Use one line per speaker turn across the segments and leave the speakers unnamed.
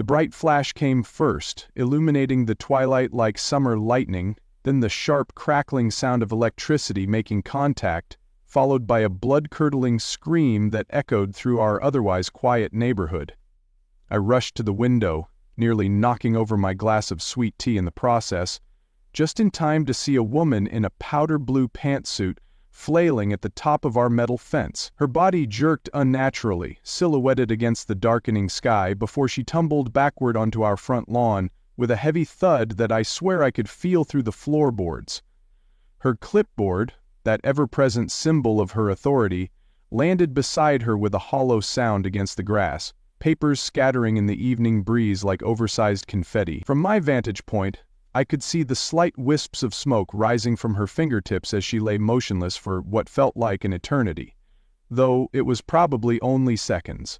The bright flash came first, illuminating the twilight like summer lightning, then the sharp crackling sound of electricity making contact, followed by a blood-curdling scream that echoed through our otherwise quiet neighborhood. I rushed to the window, nearly knocking over my glass of sweet tea in the process, just in time to see a woman in a powder blue pantsuit flailing at the top of our metal fence. Her body jerked unnaturally, silhouetted against the darkening sky before she tumbled backward onto our front lawn with a heavy thud that I swear I could feel through the floorboards. Her clipboard, that ever-present symbol of her authority, landed beside her with a hollow sound against the grass, papers scattering in the evening breeze like oversized confetti. From my vantage point, I could see the slight wisps of smoke rising from her fingertips as she lay motionless for what felt like an eternity, though it was probably only seconds.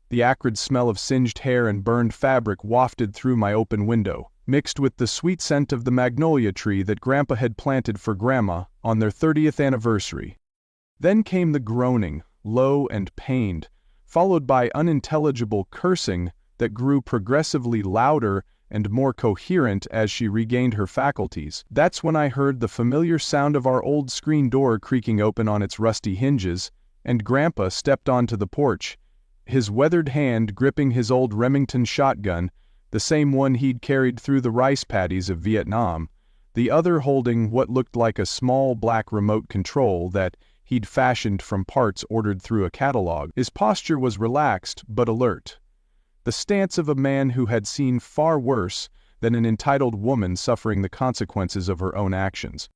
The acrid smell of singed hair and burned fabric wafted through my open window, mixed with the sweet scent of the magnolia tree that Grandpa had planted for Grandma on their 30th anniversary. Then came the groaning, low and pained, followed by unintelligible cursing that grew progressively louder and more coherent as she regained her faculties. That's when I heard the familiar sound of our old screen door creaking open on its rusty hinges, and Grandpa stepped onto the porch, his weathered hand gripping his old Remington shotgun, the same one he'd carried through the rice paddies of Vietnam, the other holding what looked like a small black remote control that he'd fashioned from parts ordered through a catalog. His posture was relaxed but alert, the stance of a man who had seen far worse than an entitled woman suffering the consequences of her own actions.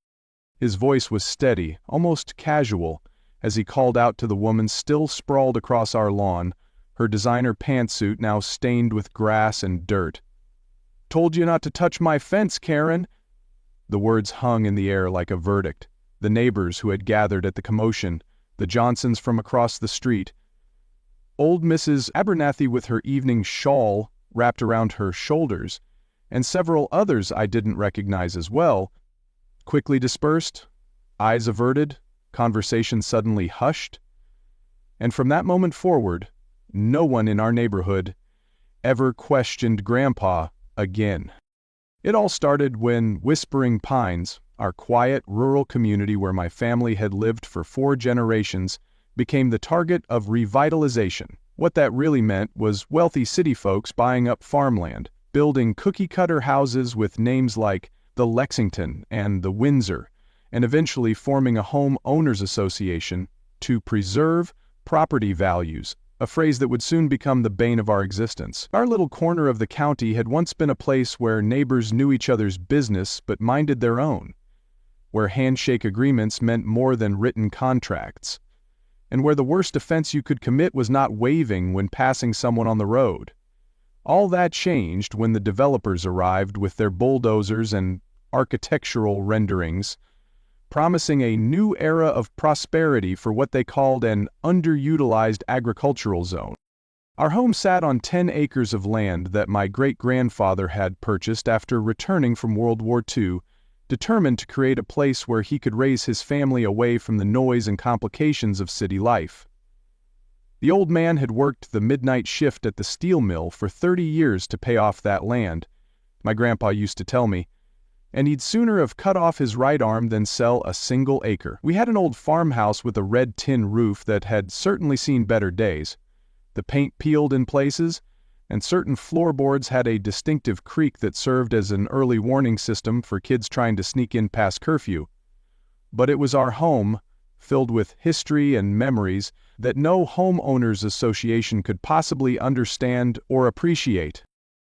His voice was steady, almost casual, as he called out to the woman still sprawled across our lawn, her designer pantsuit now stained with grass and dirt. "Told you not to touch my fence, Karen!" The words hung in the air like a verdict. The neighbors who had gathered at the commotion, the Johnsons from across the street, old Mrs. Abernathy with her evening shawl wrapped around her shoulders, and several others I didn't recognize as well, quickly dispersed, eyes averted, conversation suddenly hushed. And from that moment forward, no one in our neighborhood ever questioned Grandpa again. It all started when Whispering Pines, our quiet rural community where my family had lived for 4 generations, became the target of revitalization. What that really meant was wealthy city folks buying up farmland, building cookie-cutter houses with names like the Lexington and the Windsor, and eventually forming a homeowners association to preserve property values, a phrase that would soon become the bane of our existence. Our little corner of the county had once been a place where neighbors knew each other's business but minded their own, where handshake agreements meant more than written contracts, and where the worst offense you could commit was not waving when passing someone on the road. All that changed when the developers arrived with their bulldozers and architectural renderings, promising a new era of prosperity for what they called an underutilized agricultural zone. Our home sat on 10 acres of land that my great-grandfather had purchased after returning from World War II, determined to create a place where he could raise his family away from the noise and complications of city life. The old man had worked the midnight shift at the steel mill for 30 years to pay off that land, my grandpa used to tell me, and he'd sooner have cut off his right arm than sell a single acre. We had an old farmhouse with a red tin roof that had certainly seen better days, the paint peeled in places, and certain floorboards had a distinctive creak that served as an early warning system for kids trying to sneak in past curfew. But it was our home, filled with history and memories that no homeowners association could possibly understand or appreciate.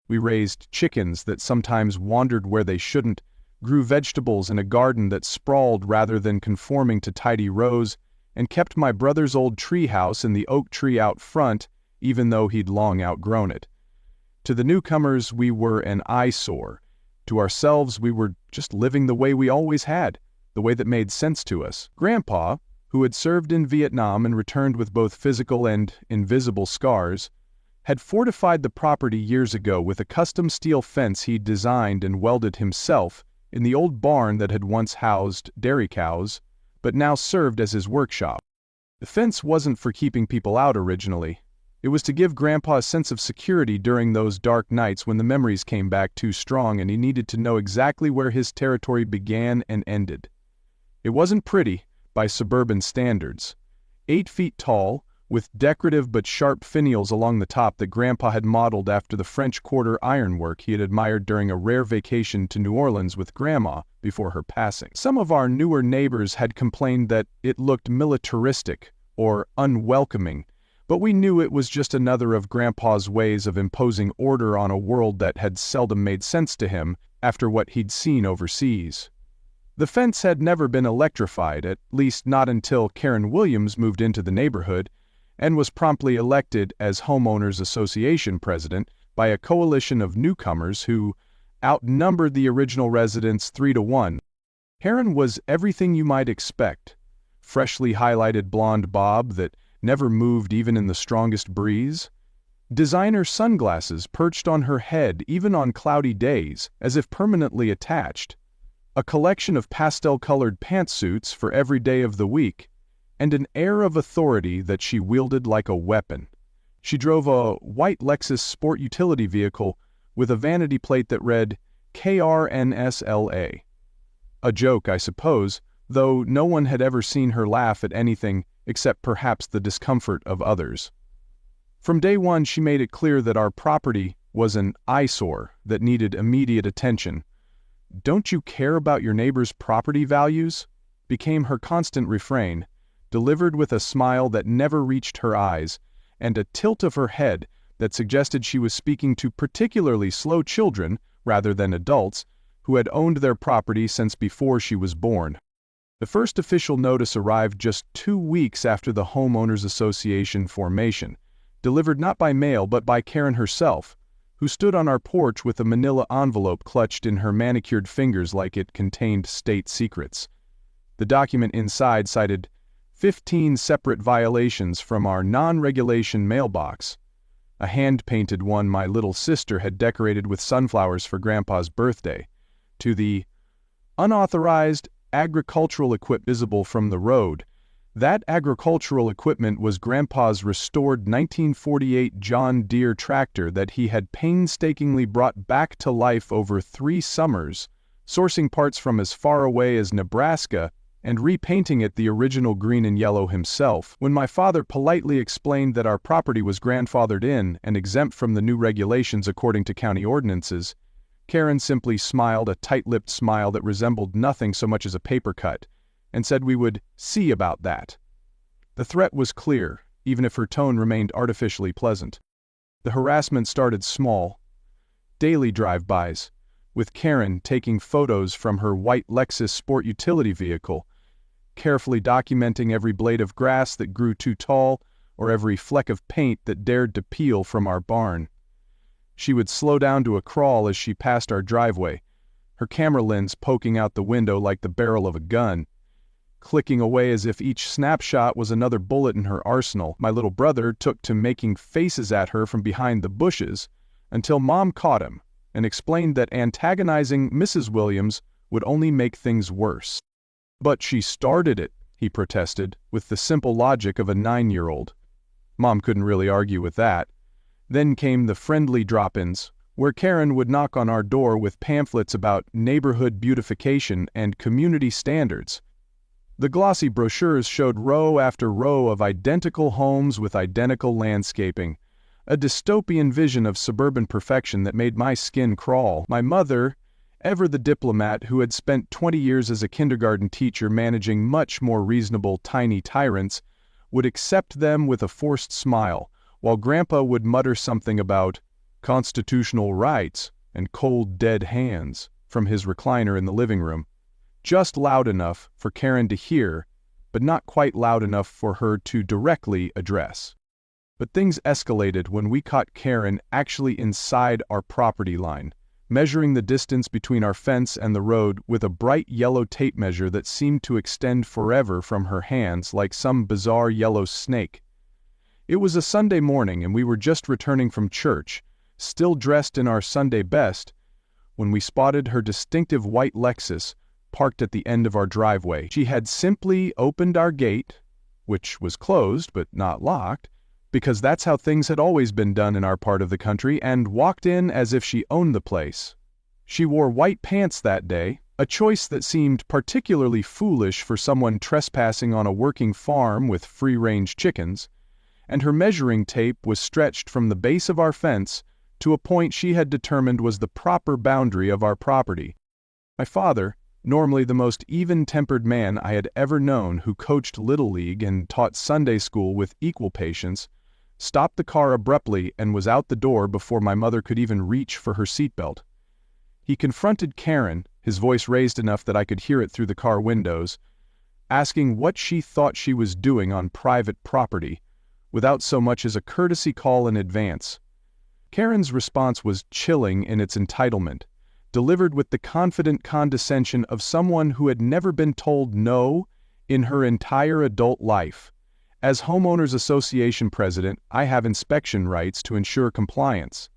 We raised chickens that sometimes wandered where they shouldn't, grew vegetables in a garden that sprawled rather than conforming to tidy rows, and kept my brother's old tree house in the oak tree out front, even though he'd long outgrown it. To the newcomers, we were an eyesore. To ourselves, we were just living the way we always had, the way that made sense to us. Grandpa, who had served in Vietnam and returned with both physical and invisible scars, had fortified the property years ago with a custom steel fence he'd designed and welded himself in the old barn that had once housed dairy cows, but now served as his workshop. The fence wasn't for keeping people out originally. It was to give Grandpa a sense of security during those dark nights when the memories came back too strong and he needed to know exactly where his territory began and ended. It wasn't pretty, by suburban standards. 8 feet tall, with decorative but sharp finials along the top that Grandpa had modeled after the French Quarter ironwork he had admired during a rare vacation to New Orleans with Grandma before her passing. Some of our newer neighbors had complained that it looked militaristic or unwelcoming, but we knew it was just another of Grandpa's ways of imposing order on a world that had seldom made sense to him after what he'd seen overseas. The fence had never been electrified, at least not until Karen Williams moved into the neighborhood and was promptly elected as Homeowners Association president by a coalition of newcomers who outnumbered the original residents 3-1. Karen was everything you might expect. Freshly highlighted blonde bob that never moved even in the strongest breeze. Designer sunglasses perched on her head even on cloudy days, as if permanently attached. A collection of pastel-colored pantsuits for every day of the week, and an air of authority that she wielded like a weapon. She drove a white Lexus sport utility vehicle with a vanity plate that read KRNSLA. A joke, I suppose, though no one had ever seen her laugh at anything except perhaps the discomfort of others. From day one, she made it clear that our property was an eyesore that needed immediate attention. "Don't you care about your neighbor's property values?" became her constant refrain, delivered with a smile that never reached her eyes, and a tilt of her head that suggested she was speaking to particularly slow children, rather than adults, who had owned their property since before she was born. The first official notice arrived just 2 weeks after the Homeowners Association formation, delivered not by mail but by Karen herself, who stood on our porch with a manila envelope clutched in her manicured fingers like it contained state secrets. The document inside cited 15 separate violations from our non-regulation mailbox, a hand-painted one my little sister had decorated with sunflowers for Grandpa's birthday, to the unauthorized agricultural equipment visible from the road. That agricultural equipment was Grandpa's restored 1948 John Deere tractor that he had painstakingly brought back to life over 3 summers, sourcing parts from as far away as Nebraska and repainting it the original green and yellow himself. When my father politely explained that our property was grandfathered in and exempt from the new regulations according to county ordinances, Karen simply smiled a tight-lipped smile that resembled nothing so much as a paper cut, and said we would see about that. The threat was clear, even if her tone remained artificially pleasant. The harassment started small. Daily drive-bys, with Karen taking photos from her white Lexus sport utility vehicle, carefully documenting every blade of grass that grew too tall or every fleck of paint that dared to peel from our barn. She would slow down to a crawl as she passed our driveway, her camera lens poking out the window like the barrel of a gun, clicking away as if each snapshot was another bullet in her arsenal. My little brother took to making faces at her from behind the bushes until Mom caught him and explained that antagonizing Mrs. Williams would only make things worse. "But she started it," he protested, with the simple logic of a 9-year-old. Mom couldn't really argue with that. Then came the friendly drop-ins, where Karen would knock on our door with pamphlets about neighborhood beautification and community standards. The glossy brochures showed row after row of identical homes with identical landscaping, a dystopian vision of suburban perfection that made my skin crawl. My mother, ever the diplomat who had spent 20 years as a kindergarten teacher managing much more reasonable tiny tyrants, would accept them with a forced smile, while Grandpa would mutter something about constitutional rights and cold dead hands from his recliner in the living room, just loud enough for Karen to hear, but not quite loud enough for her to directly address. But things escalated when we caught Karen actually inside our property line, measuring the distance between our fence and the road with a bright yellow tape measure that seemed to extend forever from her hands like some bizarre yellow snake. It was a Sunday morning and we were just returning from church, still dressed in our Sunday best, when we spotted her distinctive white Lexus parked at the end of our driveway. She had simply opened our gate, which was closed but not locked, because that's how things had always been done in our part of the country, and walked in as if she owned the place. She wore white pants that day, a choice that seemed particularly foolish for someone trespassing on a working farm with free-range chickens, and her measuring tape was stretched from the base of our fence to a point she had determined was the proper boundary of our property. My father, normally the most even-tempered man I had ever known, who coached Little League and taught Sunday school with equal patience, stopped the car abruptly and was out the door before my mother could even reach for her seatbelt. He confronted Karen, his voice raised enough that I could hear it through the car windows, asking what she thought she was doing on private property, without so much as a courtesy call in advance. Karen's response was chilling in its entitlement, delivered with the confident condescension of someone who had never been told no in her entire adult life. As Homeowners Association president, I have inspection rights to ensure compliance.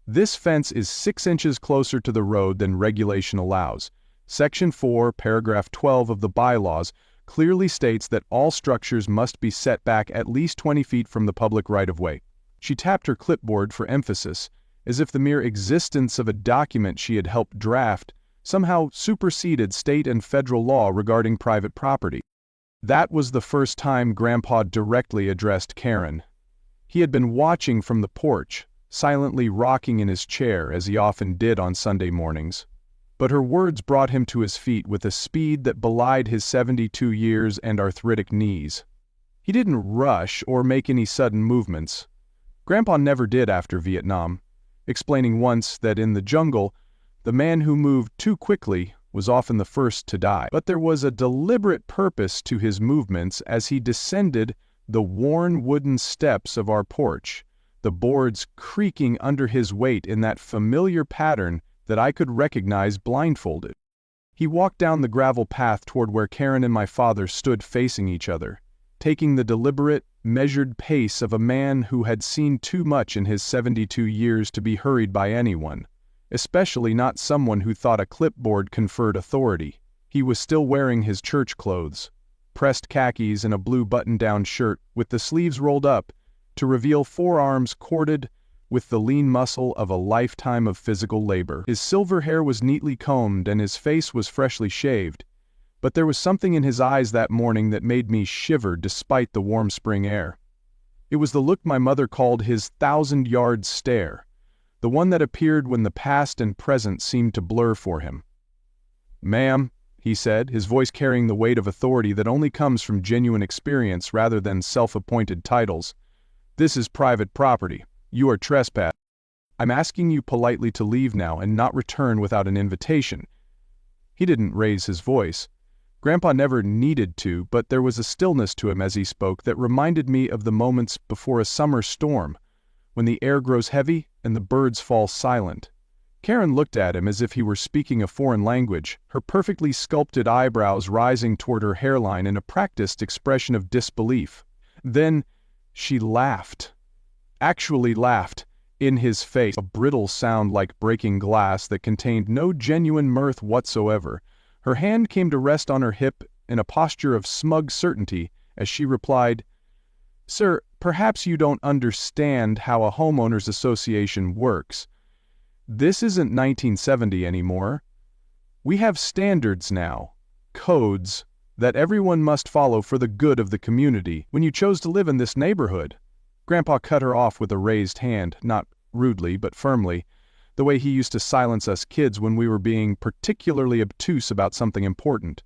This fence is 6 inches closer to the road than regulation allows. Section 4, paragraph 12 of the bylaws clearly states that all structures must be set back at least 20 feet from the public right-of-way. She tapped her clipboard for emphasis, as if the mere existence of a document she had helped draft somehow superseded state and federal law regarding private property. That was the first time Grandpa directly addressed Karen. He had been watching from the porch, silently rocking in his chair as he often did on Sunday mornings. But her words brought him to his feet with a speed that belied his 72 years and arthritic knees. He didn't rush or make any sudden movements. Grandpa never did after Vietnam, explaining once that in the jungle, the man who moved too quickly was often the first to die. But there was a deliberate purpose to his movements as he descended the worn wooden steps of our porch, the boards creaking under his weight in that familiar pattern that I could recognize blindfolded. He walked down the gravel path toward where Karen and my father stood facing each other, taking the deliberate, measured pace of a man who had seen too much in his 72 years to be hurried by anyone, especially not someone who thought a clipboard conferred authority. He was still wearing his church clothes, pressed khakis and a blue button-down shirt with the sleeves rolled up to reveal forearms corded with the lean muscle of a lifetime of physical labor. His silver hair was neatly combed and his face was freshly shaved, but there was something in his eyes that morning that made me shiver despite the warm spring air. It was the look my mother called his 1,000-yard stare, the one that appeared when the past and present seemed to blur for him. "Ma'am," he said, his voice carrying the weight of authority that only comes from genuine experience rather than self-appointed titles, "this is private property. You are trespassing. I'm asking you politely to leave now and not return without an invitation." He didn't raise his voice. Grandpa never needed to, but there was a stillness to him as he spoke that reminded me of the moments before a summer storm, when the air grows heavy and the birds fall silent. Karen looked at him as if he were speaking a foreign language, her perfectly sculpted eyebrows rising toward her hairline in a practiced expression of disbelief. Then she laughed. Actually laughed, in his face, a brittle sound like breaking glass that contained no genuine mirth whatsoever. Her hand came to rest on her hip in a posture of smug certainty as she replied, "Sir, perhaps you don't understand how a homeowners association works. This isn't 1970 anymore. We have standards now, codes, that everyone must follow for the good of the community. When you chose to live in this neighborhood..." Grandpa cut her off with a raised hand, not rudely but firmly, the way he used to silence us kids when we were being particularly obtuse about something important.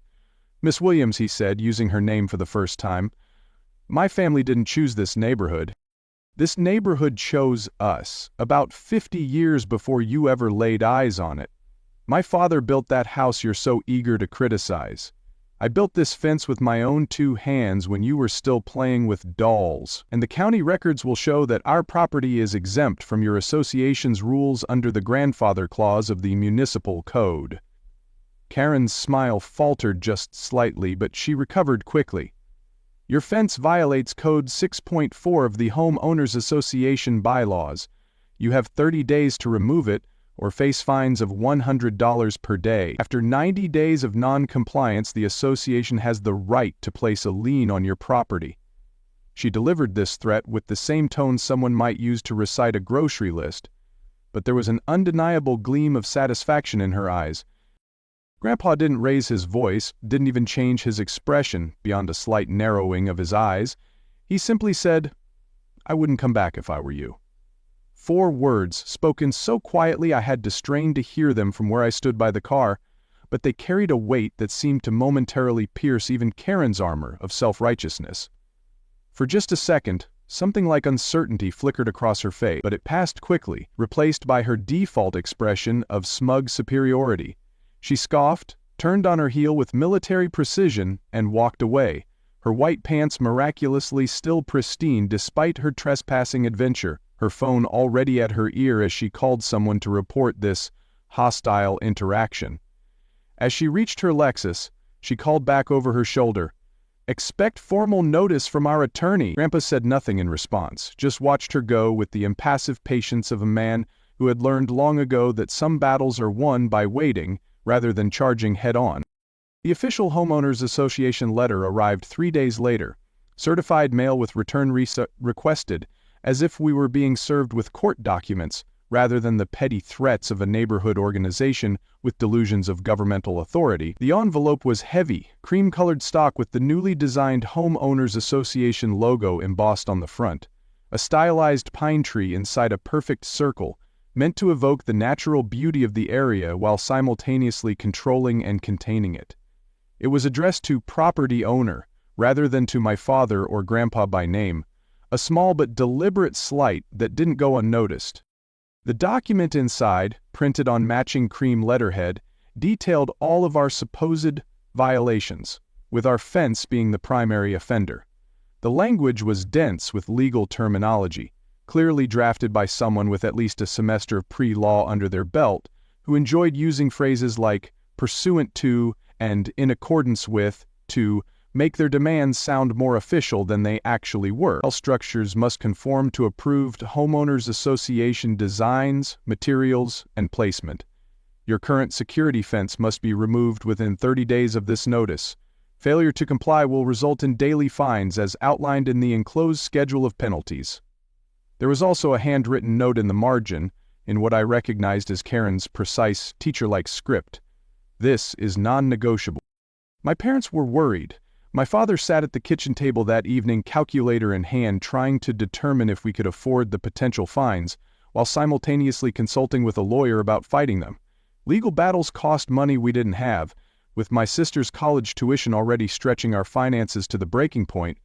"Miss Williams," he said, using her name for the first time, "my family didn't choose this neighborhood. This neighborhood chose us, about 50 years before you ever laid eyes on it. My father built that house you're so eager to criticize. I built this fence with my own 2 hands when you were still playing with dolls, and the county records will show that our property is exempt from your association's rules under the grandfather clause of the municipal code." Karen's smile faltered just slightly, but she recovered quickly. "Your fence violates Code 6.4 of the Homeowners Association bylaws. You have 30 days to remove it, or face fines of $100 per day. After 90 days of non-compliance, the association has the right to place a lien on your property." She delivered this threat with the same tone someone might use to recite a grocery list, but there was an undeniable gleam of satisfaction in her eyes. Grandpa didn't raise his voice, didn't even change his expression beyond a slight narrowing of his eyes. He simply said, "I wouldn't come back if I were you." 4 words, spoken so quietly I had to strain to hear them from where I stood by the car, but they carried a weight that seemed to momentarily pierce even Karen's armor of self-righteousness. For just a second, something like uncertainty flickered across her face, but it passed quickly, replaced by her default expression of smug superiority. She scoffed, turned on her heel with military precision, and walked away, her white pants miraculously still pristine despite her trespassing adventure, her phone already at her ear as she called someone to report this hostile interaction. As she reached her Lexus, she called back over her shoulder, "Expect formal notice from our attorney." Grandpa said nothing in response, just watched her go with the impassive patience of a man who had learned long ago that some battles are won by waiting rather than charging head-on. The official Homeowners Association letter arrived 3 days later, certified mail with return requested, as if we were being served with court documents rather than the petty threats of a neighborhood organization with delusions of governmental authority. The envelope was heavy, cream-colored stock with the newly designed Homeowners Association logo embossed on the front, a stylized pine tree inside a perfect circle, meant to evoke the natural beauty of the area while simultaneously controlling and containing it. It was addressed to property owner, rather than to my father or grandpa by name, a small but deliberate slight that didn't go unnoticed. The document inside, printed on matching cream letterhead, detailed all of our supposed violations, with our fence being the primary offender. The language was dense with legal terminology, clearly drafted by someone with at least a semester of pre-law under their belt, who enjoyed using phrases like "pursuant to" and "in accordance with" to make their demands sound more official than they actually were. All structures must conform to approved Homeowners Association designs, materials, and placement. Your current security fence must be removed within 30 days of this notice. Failure to comply will result in daily fines as outlined in the enclosed schedule of penalties. There was also a handwritten note in the margin, in what I recognized as Karen's precise, teacher-like script. "This is non-negotiable." My parents were worried. My father sat at the kitchen table that evening, calculator in hand, trying to determine if we could afford the potential fines, while simultaneously consulting with a lawyer about fighting them. Legal battles cost money we didn't have, with my sister's college tuition already stretching our finances to the breaking point,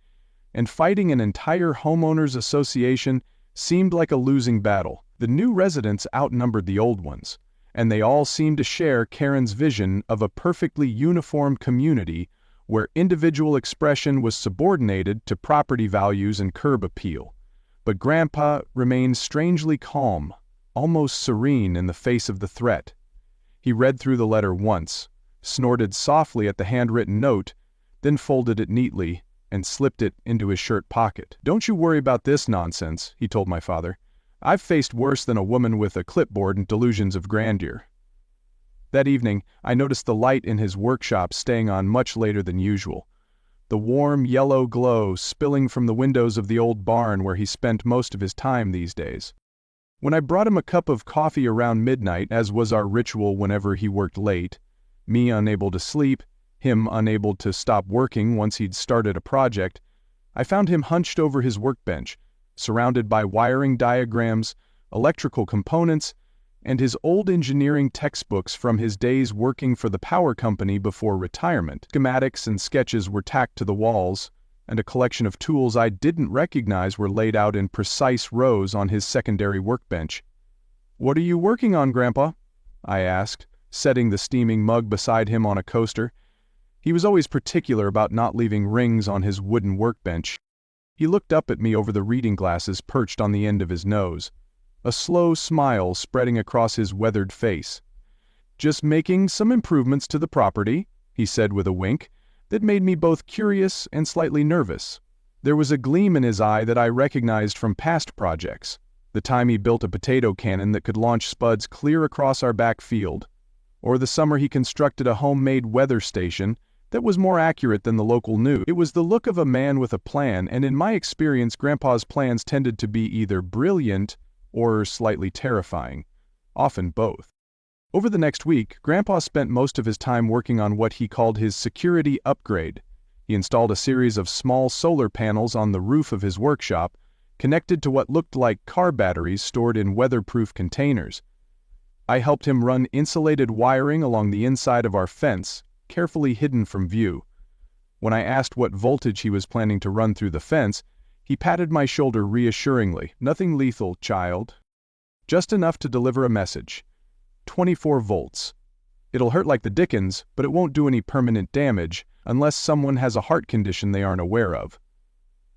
and fighting an entire homeowners association seemed like a losing battle. The new residents outnumbered the old ones, and they all seemed to share Karen's vision of a perfectly uniform community where individual expression was subordinated to property values and curb appeal. But Grandpa remained strangely calm, almost serene in the face of the threat. He read through the letter once, snorted softly at the handwritten note, then folded it neatly and slipped it into his shirt pocket. "Don't you worry about this nonsense," he told my father. "I've faced worse than a woman with a clipboard and delusions of grandeur." That evening, I noticed the light in his workshop staying on much later than usual, the warm yellow glow spilling from the windows of the old barn where he spent most of his time these days. When I brought him a cup of coffee around midnight, as was our ritual whenever he worked late, me unable to sleep, him unable to stop working once he'd started a project, I found him hunched over his workbench, surrounded by wiring diagrams, electrical components, and his old engineering textbooks from his days working for the power company before retirement. Schematics and sketches were tacked to the walls, and a collection of tools I didn't recognize were laid out in precise rows on his secondary workbench. "What are you working on, Grandpa?" I asked, setting the steaming mug beside him on a coaster. He was always particular about not leaving rings on his wooden workbench. He looked up at me over the reading glasses perched on the end of his nose, a slow smile spreading across his weathered face. "Just making some improvements to the property," he said with a wink, that made me both curious and slightly nervous. There was a gleam in his eye that I recognized from past projects, the time he built a potato cannon that could launch spuds clear across our back field, or the summer he constructed a homemade weather station that was more accurate than the local news. It was the look of a man with a plan, and in my experience, Grandpa's plans tended to be either brilliant or slightly terrifying, often both. Over the next week, Grandpa spent most of his time working on what he called his security upgrade. He installed a series of small solar panels on the roof of his workshop, connected to what looked like car batteries stored in weatherproof containers. I helped him run insulated wiring along the inside of our fence, carefully hidden from view. When I asked what voltage he was planning to run through the fence, he patted my shoulder reassuringly. "Nothing lethal, child. Just enough to deliver a message. 24 volts. It'll hurt like the dickens, but it won't do any permanent damage unless someone has a heart condition they aren't aware of."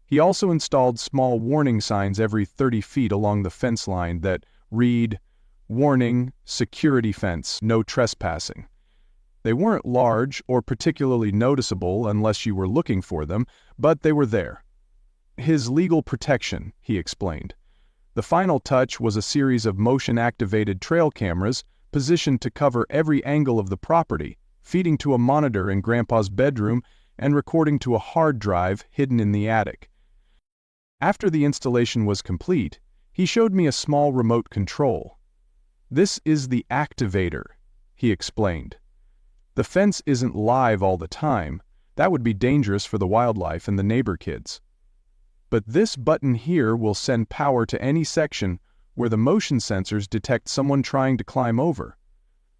He also installed small warning signs every 30 feet along the fence line that read, "Warning, security fence, no trespassing." They weren't large or particularly noticeable unless you were looking for them, but they were there. His legal protection, he explained. The final touch was a series of motion-activated trail cameras positioned to cover every angle of the property, feeding to a monitor in Grandpa's bedroom and recording to a hard drive hidden in the attic. After the installation was complete, he showed me a small remote control. "This is the activator," he explained. "The fence isn't live all the time. That would be dangerous for the wildlife and the neighbor kids. But this button here will send power to any section where the motion sensors detect someone trying to climb over.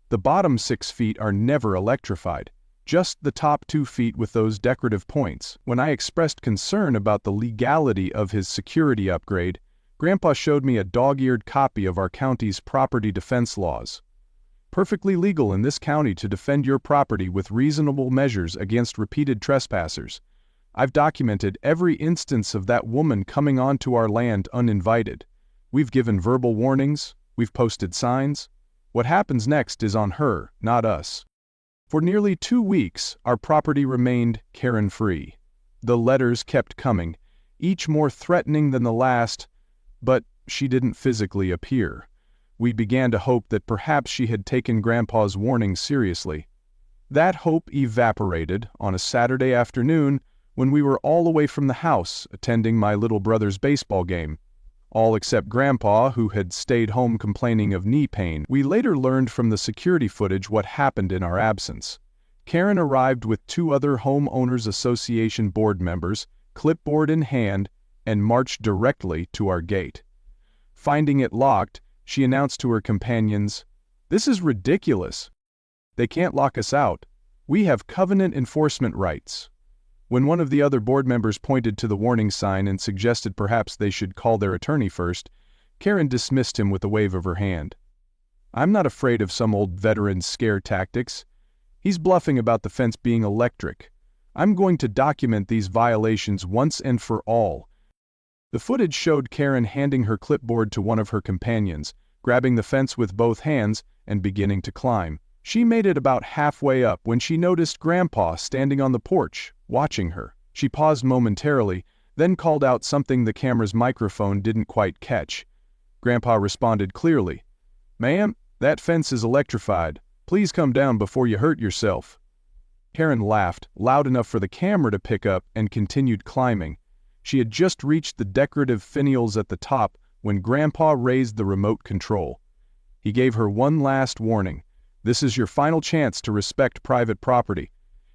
The bottom 6 feet are never electrified, just the top 2 feet with those decorative points." When I expressed concern about the legality of his security upgrade, Grandpa showed me a dog-eared copy of our county's property defense laws. "Perfectly legal in this county to defend your property with reasonable measures against repeated trespassers. I've documented every instance of that woman coming onto our land uninvited. We've given verbal warnings, we've posted signs. What happens next is on her, not us." For nearly 2 weeks, our property remained Karen-free. The letters kept coming, each more threatening than the last, but she didn't physically appear. We began to hope that perhaps she had taken Grandpa's warning seriously. That hope evaporated on a Saturday afternoon when we were all away from the house attending my little brother's baseball game. All except Grandpa, who had stayed home complaining of knee pain. We later learned from the security footage what happened in our absence. Karen arrived with 2 other Homeowners Association board members, clipboard in hand, and marched directly to our gate. Finding it locked, she announced to her companions, "This is ridiculous. They can't lock us out. We have covenant enforcement rights." When one of the other board members pointed to the warning sign and suggested perhaps they should call their attorney first, Karen dismissed him with a wave of her hand. "I'm not afraid of some old veteran's scare tactics. He's bluffing about the fence being electric. I'm going to document these violations once and for all." The footage showed Karen handing her clipboard to one of her companions, grabbing the fence with both hands and beginning to climb. She made it about halfway up when she noticed Grandpa standing on the porch, watching her. She paused momentarily, then called out something the camera's microphone didn't quite catch. Grandpa responded clearly, "Ma'am, that fence is electrified. Please come down before you hurt yourself." Karen laughed, loud enough for the camera to pick up, and continued climbing. She had just reached the decorative finials at the top when Grandpa raised the remote control. He gave her one last warning. "This is your final chance to respect private property."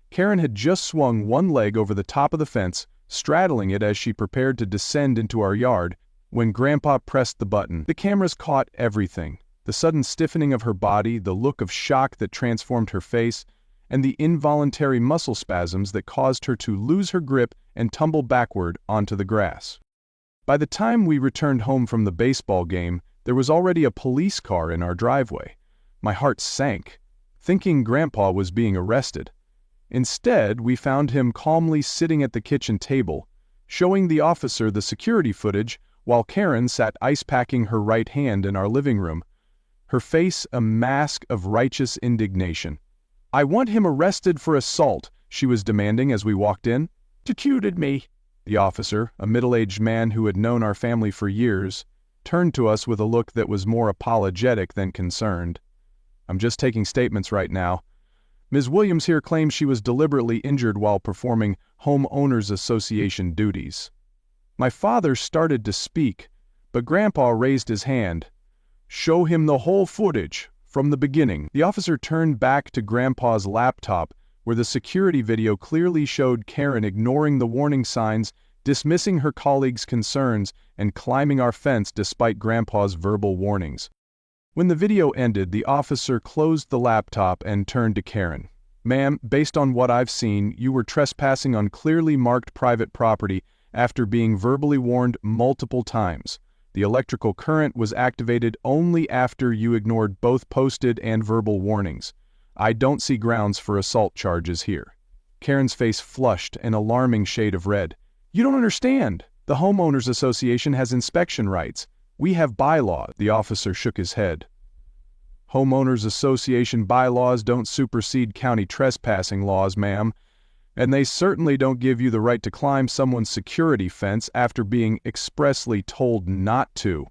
Karen had just swung one leg over the top of the fence, straddling it as she prepared to descend into our yard, when Grandpa pressed the button. The cameras caught everything: the sudden stiffening of her body, the look of shock that transformed her face, and the involuntary muscle spasms that caused her to lose her grip and tumble backward onto the grass. By the time we returned home from the baseball game, there was already a police car in our driveway. My heart sank, thinking Grandpa was being arrested. Instead, we found him calmly sitting at the kitchen table, showing the officer the security footage while Karen sat ice-packing her right hand in our living room, her face a mask of righteous indignation. "I want him arrested for assault," she was demanding as we walked in. "Executed me." The officer, a middle-aged man who had known our family for years, turned to us with a look that was more apologetic than concerned. "I'm just taking statements right now. Ms. Williams here claims she was deliberately injured while performing Homeowners Association duties. My father started to speak, but Grandpa raised his hand. "Show him the whole footage, from the beginning." The officer turned back to Grandpa's laptop, where the security video clearly showed Karen ignoring the warning signs, dismissing her colleagues' concerns, and climbing our fence despite Grandpa's verbal warnings. When the video ended, the officer closed the laptop and turned to Karen. "Ma'am, based on what I've seen, you were trespassing on clearly marked private property after being verbally warned multiple times. The electrical current was activated only after you ignored both posted and verbal warnings. I don't see grounds for assault charges here." Karen's face flushed an alarming shade of red. "You don't understand. The Homeowners Association has inspection rights. We have bylaws." The officer shook his head. "Homeowners Association bylaws don't supersede county trespassing laws, ma'am. And they certainly don't give you the right to climb someone's security fence after being expressly told not to."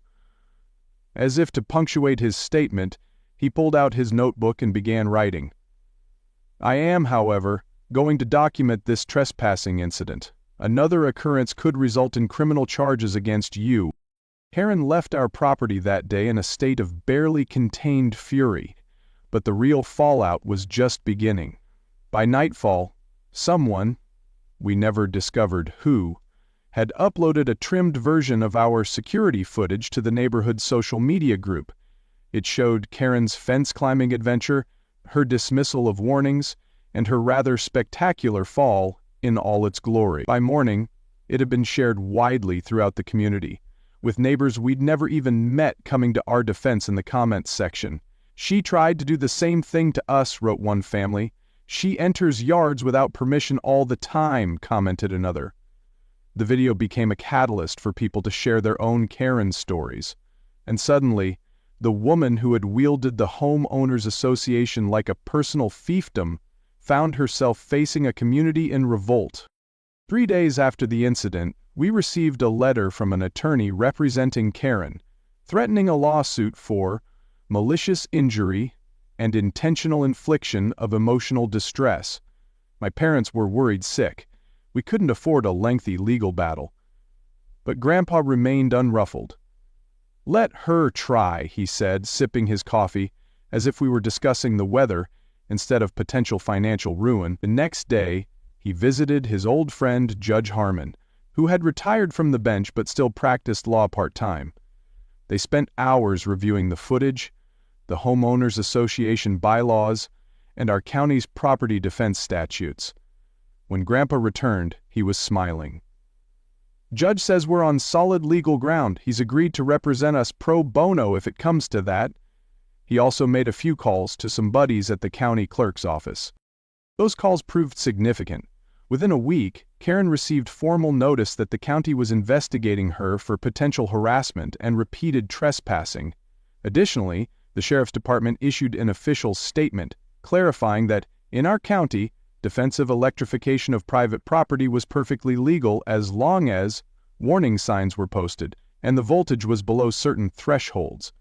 As if to punctuate his statement, he pulled out his notebook and began writing. "I am, however, going to document this trespassing incident. Another occurrence could result in criminal charges against you." Karen left our property that day in a state of barely contained fury, but the real fallout was just beginning. By nightfall, someone, we never discovered who, had uploaded a trimmed version of our security footage to the neighborhood social media group. It showed Karen's fence climbing adventure, her dismissal of warnings, and her rather spectacular fall in all its glory. By morning, it had been shared widely throughout the community, with neighbors we'd never even met coming to our defense in the comments section. "She tried to do the same thing to us," wrote one family. "She enters yards without permission all the time," commented another. The video became a catalyst for people to share their own Karen stories. And suddenly, the woman who had wielded the Homeowners Association like a personal fiefdom found herself facing a community in revolt. 3 days after the incident, we received a letter from an attorney representing Karen, threatening a lawsuit for malicious injury and intentional infliction of emotional distress. My parents were worried sick. We couldn't afford a lengthy legal battle. But Grandpa remained unruffled. "Let her try," he said, sipping his coffee, as if we were discussing the weather instead of potential financial ruin. The next day, he visited his old friend Judge Harmon, who had retired from the bench but still practiced law part-time. They spent hours reviewing the footage, the Homeowners Association bylaws, and our county's property defense statutes. When Grandpa returned, he was smiling. "Judge says we're on solid legal ground. He's agreed to represent us pro bono if it comes to that." He also made a few calls to some buddies at the county clerk's office. Those calls proved significant. Within a week, Karen received formal notice that the county was investigating her for potential harassment and repeated trespassing. Additionally, the sheriff's department issued an official statement clarifying that, in our county, defensive electrification of private property was perfectly legal as long as warning signs were posted and the voltage was below certain thresholds,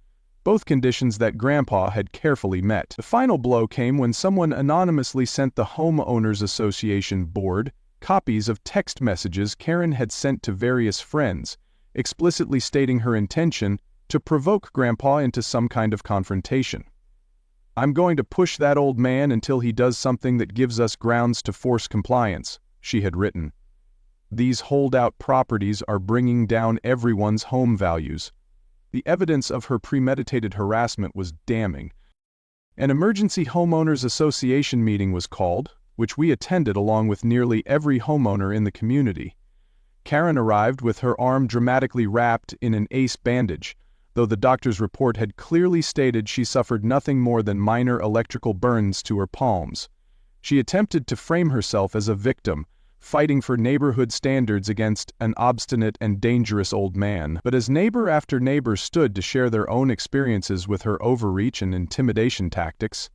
both conditions that Grandpa had carefully met. The final blow came when someone anonymously sent the Homeowners Association board copies of text messages Karen had sent to various friends, explicitly stating her intention to provoke Grandpa into some kind of confrontation. "I'm going to push that old man until he does something that gives us grounds to force compliance," she had written. "These holdout properties are bringing down everyone's home values." The evidence of her premeditated harassment was damning. An emergency homeowners association meeting was called, which we attended along with nearly every homeowner in the community. Karen arrived with her arm dramatically wrapped in an ace bandage, though the doctor's report had clearly stated she suffered nothing more than minor electrical burns to her palms. She attempted to frame herself as a victim, fighting for neighborhood standards against an obstinate and dangerous old man. But as neighbor after neighbor stood to share their own experiences with her overreach and intimidation tactics,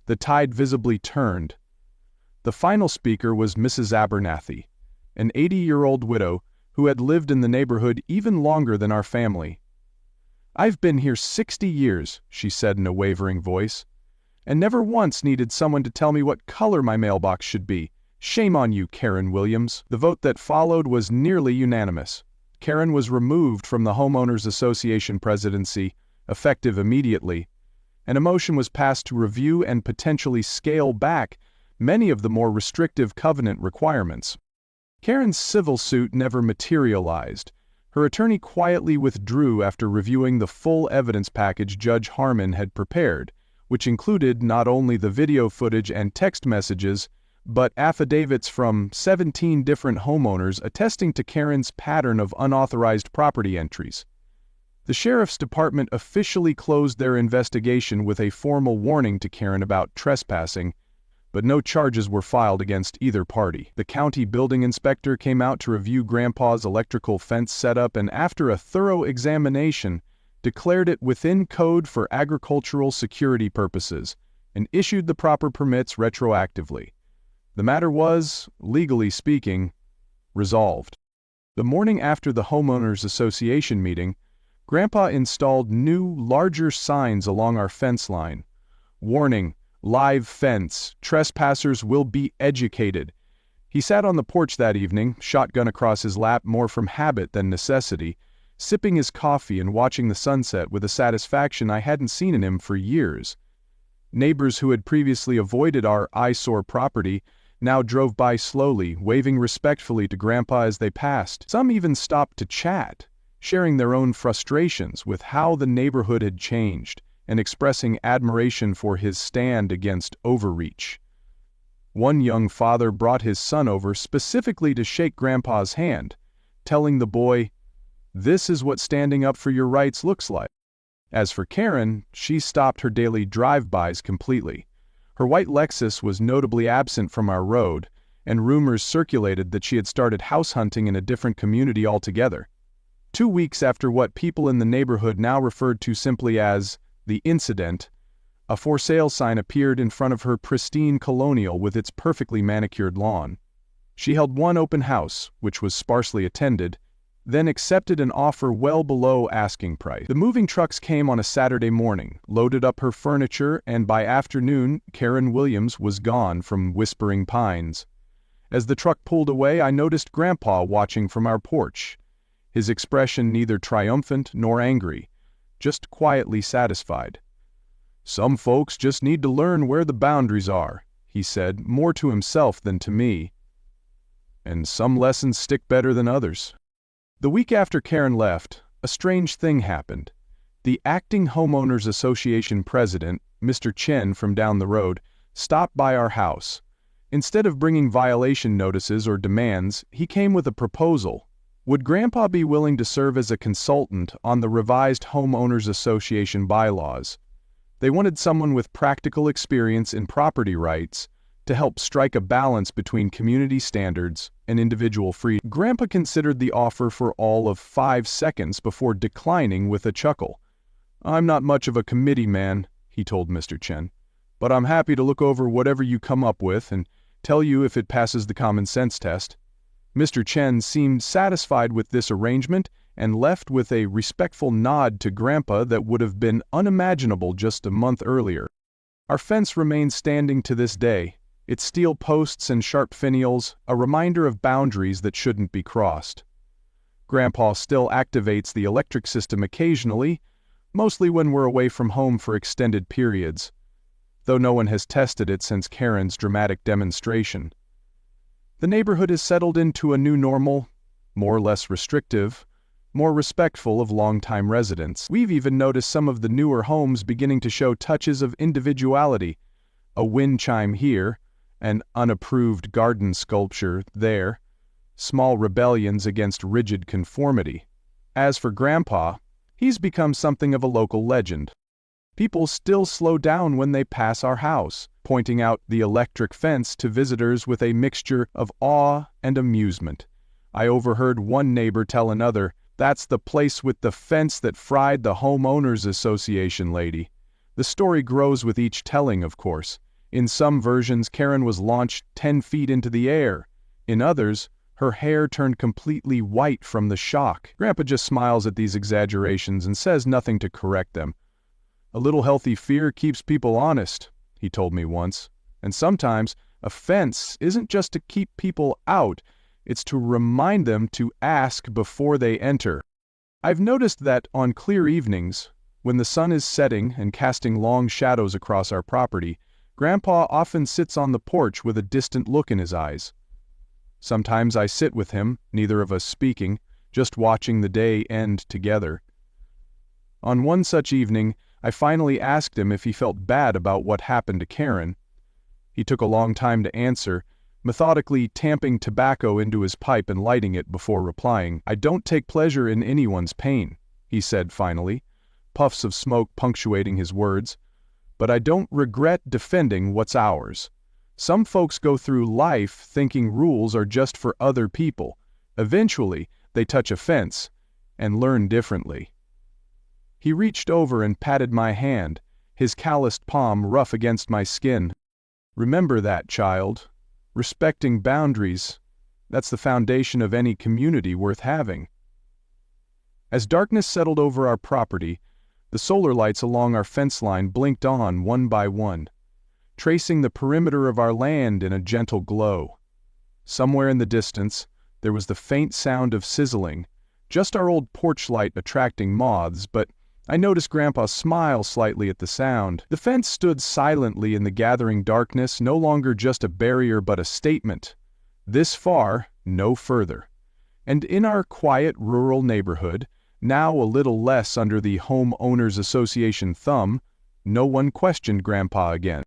the tide visibly turned. The final speaker was Mrs. Abernathy, an 80-year-old widow who had lived in the neighborhood even longer than our family. "I've been here 60 years, she said in a wavering voice. and never once needed someone to tell me what color my mailbox should be. Shame on you, Karen Williams." The vote that followed was nearly unanimous. Karen was removed from the Homeowners Association presidency, effective immediately, and a motion was passed to review and potentially scale back many of the more restrictive covenant requirements. Karen's civil suit never materialized. Her attorney quietly withdrew after reviewing the full evidence package Judge Harmon had prepared, which included not only the video footage and text messages, but affidavits from 17 different homeowners attesting to Karen's pattern of unauthorized property entries. The Sheriff's Department officially closed their investigation with a formal warning to Karen about trespassing, but no charges were filed against either party. The county building inspector came out to review Grandpa's electrical fence setup and, after a thorough examination, declared it within code for agricultural security purposes and issued the proper permits retroactively. The matter was, legally speaking, resolved. The morning after the Homeowners Association meeting, Grandpa installed new, larger signs along our fence line. "Warning, live fence, trespassers will be educated." He sat on the porch that evening, shotgun across his lap more from habit than necessity, sipping his coffee and watching the sunset with a satisfaction I hadn't seen in him for years. Neighbors who had previously avoided our eyesore property now drove by slowly, waving respectfully to Grandpa as they passed. Some even stopped to chat, sharing their own frustrations with how the neighborhood had changed and expressing admiration for his stand against overreach. One young father brought his son over specifically to shake Grandpa's hand, telling the boy, "This is what standing up for your rights looks like." As for Karen, she stopped her daily drive-bys completely. Her white Lexus was notably absent from our road, and rumors circulated that she had started house hunting in a different community altogether. 2 weeks after what people in the neighborhood now referred to simply as the incident, a for sale sign appeared in front of her pristine colonial with its perfectly manicured lawn. She held one open house, which was sparsely attended, then accepted an offer well below asking price. The moving trucks came on a Saturday morning, loaded up her furniture, and by afternoon, Karen Williams was gone from Whispering Pines. As the truck pulled away, I noticed Grandpa watching from our porch, his expression neither triumphant nor angry, just quietly satisfied. "Some folks just need to learn where the boundaries are," he said, more to himself than to me. "And some lessons stick better than others." The week after Karen left, a strange thing happened. The acting Homeowners Association president, Mr. Chen from down the road, stopped by our house. Instead of bringing violation notices or demands, he came with a proposal. Would Grandpa be willing to serve as a consultant on the revised Homeowners Association bylaws? They wanted someone with practical experience in property rights to help strike a balance between community standards and individual freedom. Grandpa considered the offer for all of 5 seconds before declining with a chuckle. "I'm not much of a committee man," he told Mr. Chen, "but I'm happy to look over whatever you come up with and tell you if it passes the common sense test." Mr. Chen seemed satisfied with this arrangement and left with a respectful nod to Grandpa that would have been unimaginable just a month earlier. Our fence remains standing to this day, its steel posts and sharp finials a reminder of boundaries that shouldn't be crossed. Grandpa still activates the electric system occasionally, mostly when we're away from home for extended periods, though no one has tested it since Karen's dramatic demonstration. The neighborhood has settled into a new normal, more or less restrictive, more respectful of longtime residents. We've even noticed some of the newer homes beginning to show touches of individuality, a wind chime here, an unapproved garden sculpture there, small rebellions against rigid conformity. As for Grandpa, he's become something of a local legend. People still slow down when they pass our house, pointing out the electric fence to visitors with a mixture of awe and amusement. I overheard one neighbor tell another, "That's the place with the fence that fried the Homeowners Association lady." The story grows with each telling, of course. In some versions, Karen was launched 10 feet into the air. In others, her hair turned completely white from the shock. Grandpa just smiles at these exaggerations and says nothing to correct them. "A little healthy fear keeps people honest," he told me once. And sometimes a fence isn't just to keep people out, it's to remind them to ask before they enter. I've noticed that on clear evenings, when the sun is setting and casting long shadows across our property, Grandpa often sits on the porch with a distant look in his eyes. Sometimes I sit with him, neither of us speaking, just watching the day end together. On one such evening, I finally asked him if he felt bad about what happened to Karen. He took a long time to answer, methodically tamping tobacco into his pipe and lighting it before replying. "I don't take pleasure in anyone's pain," he said finally, puffs of smoke punctuating his words. "But I don't regret defending what's ours. Some folks go through life thinking rules are just for other people. Eventually, they touch a fence and learn differently." He reached over and patted my hand, his calloused palm rough against my skin. "Remember that, child. Respecting boundaries, that's the foundation of any community worth having." As darkness settled over our property, the solar lights along our fence line blinked on one by one, tracing the perimeter of our land in a gentle glow. Somewhere in the distance, there was the faint sound of sizzling, just our old porch light attracting moths, but I noticed Grandpa smile slightly at the sound. The fence stood silently in the gathering darkness, no longer just a barrier but a statement. This far, no further. And in our quiet rural neighborhood, now a little less under the Homeowners Association thumb, no one questioned Grandpa again.